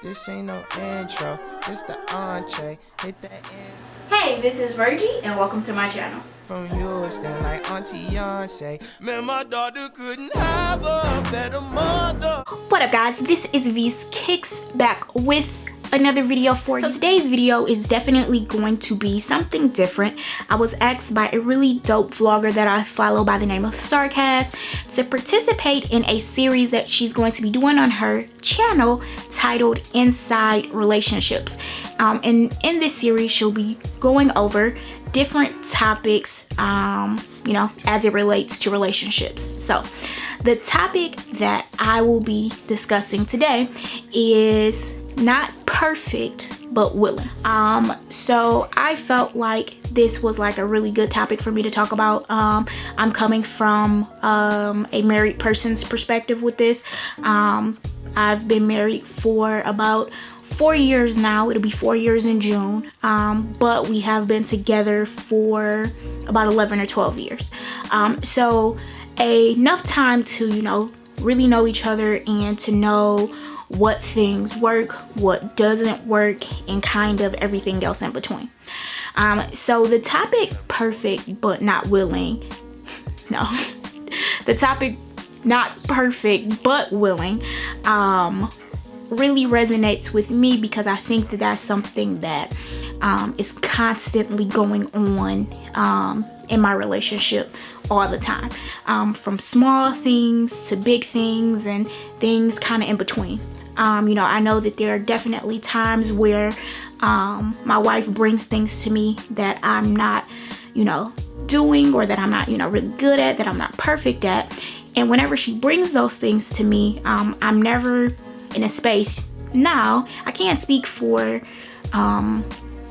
This ain't no intro, this the entree. Hit the end. Hey, this is Virgie, and welcome to my channel. From Houston, like Auntie Beyonce. Man, my daughter couldn't have a better mother. What up, guys? This is V's Kicks back with another video for you. So today's video is definitely going to be something different. I was asked by a really dope vlogger that I follow by the name of Sarcast to participate in a series that she's going to be doing on her channel titled Inside Relationships. And in this series, she'll be going over different topics, you know, as it relates to relationships. So the topic that I will be discussing today is not perfect but willing. So I felt like this was like a really good topic for me to talk about. I'm coming from a married person's perspective with this. I've been married for about 4 years now. It'll be 4 years in June, but we have been together for about 11 or 12 years. So enough time to, you know, really know each other and to know what things work, what doesn't work, and kind of everything else in between. So the topic perfect but not willing, no, the topic not perfect but willing really resonates with me because I think that that's something that is constantly going on in my relationship all the time, from small things to big things and things kind of in between. You know, I know that there are definitely times where my wife brings things to me that I'm not, you know, doing, or that I'm not, you know, really good at, that I'm not perfect at. And whenever she brings those things to me, I'm never in a space now. I can't speak for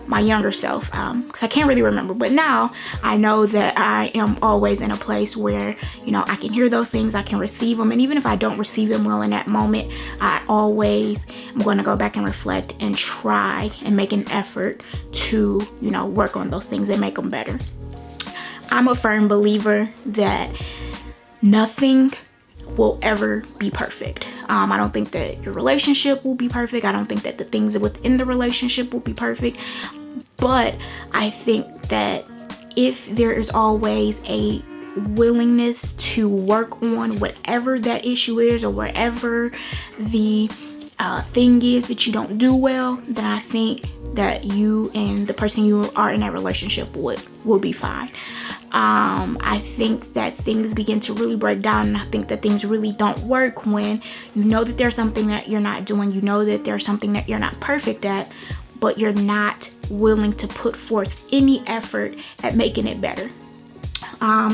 my younger self because I can't really remember, but now I know that I am always in a place where, you know, I can hear those things, I can receive them, and even if I don't receive them well in that moment, I always am going to go back and reflect and try and make an effort to, you know, work on those things and make them better. I'm a firm believer that nothing will ever be perfect. I don't think that your relationship will be perfect. I don't think that the things within the relationship will be perfect. But I think that if there is always a willingness to work on whatever that issue is, or wherever the thing is that you don't do well, then I think that you and the person you are in that relationship will be fine. I think that things begin to really break down, and I think that things really don't work when you know that there's something that you're not doing, you know that there's something that you're not perfect at, but you're not willing to put forth any effort at making it better.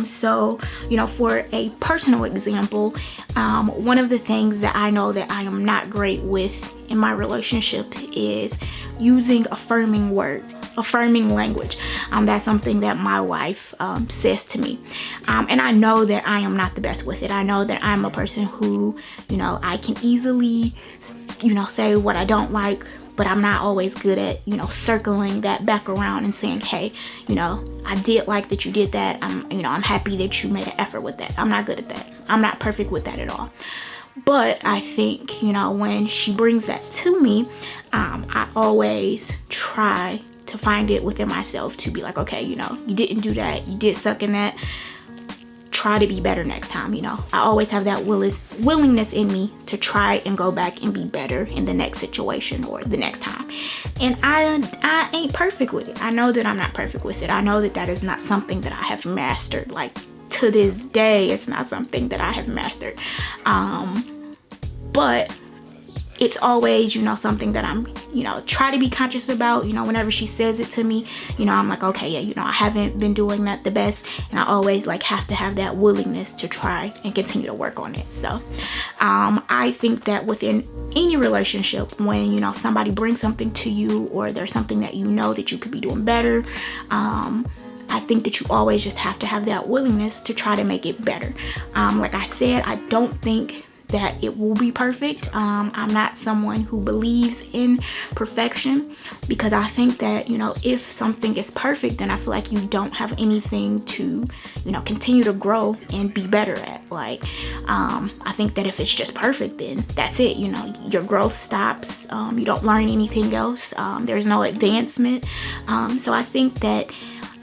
So, you know, for a personal example, one of the things that I know that I am not great with in my relationship is using affirming words, affirming language. That's something that my wife says to me. And I know that I am not the best with it. I know that I'm a person who, you know, I can easily, you know, say what I don't like, but I'm not always good at, you know, circling that back around and saying, hey, you know, I did like that you did that. I'm happy that you made an effort with that. I'm not good at that. I'm not perfect with that at all. But I think, you know, when she brings that to me, I always try to find it within myself to be like, okay, you know, you didn't do that. You did suck in that. Try to be better next time. You know, I always have that willingness in me to try and go back and be better in the next situation or the next time. And I ain't perfect with it. I know that I'm not perfect with it. I know that that is not something that I have mastered. Like, to this day, it's not something that I have mastered. But it's always, you know, something that I'm, you know, try to be conscious about. You know, whenever she says it to me, you know, I'm like, okay, yeah, you know, I haven't been doing that the best, and I always like have to have that willingness to try and continue to work on it. So I think that within any relationship, when, you know, somebody brings something to you, or there's something that you know that you could be doing better, I think that you always just have to have that willingness to try to make it better. Like I said, I don't think that it will be perfect. I'm not someone who believes in perfection, because I think that, you know, if something is perfect, then I feel like you don't have anything to, you know, continue to grow and be better at. Like, I think that if it's just perfect, then that's it. You know, your growth stops. You don't learn anything else. There's no advancement. So I think that,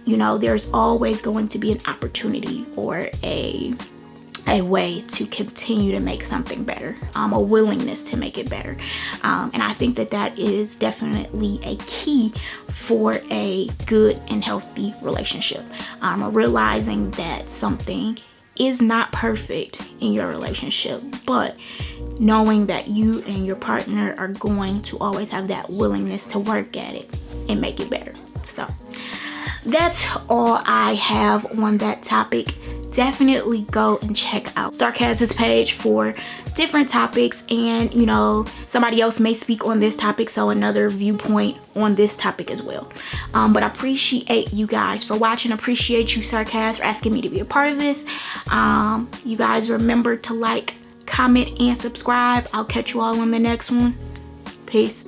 you know, there's always going to be an opportunity or a way to continue to make something better, a willingness to make it better. And I think that that is definitely a key for a good and healthy relationship. Realizing that something is not perfect in your relationship, but knowing that you and your partner are going to always have that willingness to work at it and make it better. So that's all I have on that topic. Definitely go and check out Sarkaz's page for different topics, and, you know, somebody else may speak on this topic, so another viewpoint on this topic as well. But I appreciate you guys for watching. Appreciate you, Sarkaz, for asking me to be a part of this. You guys remember to like, comment, and subscribe. I'll catch you all on the next one. Peace.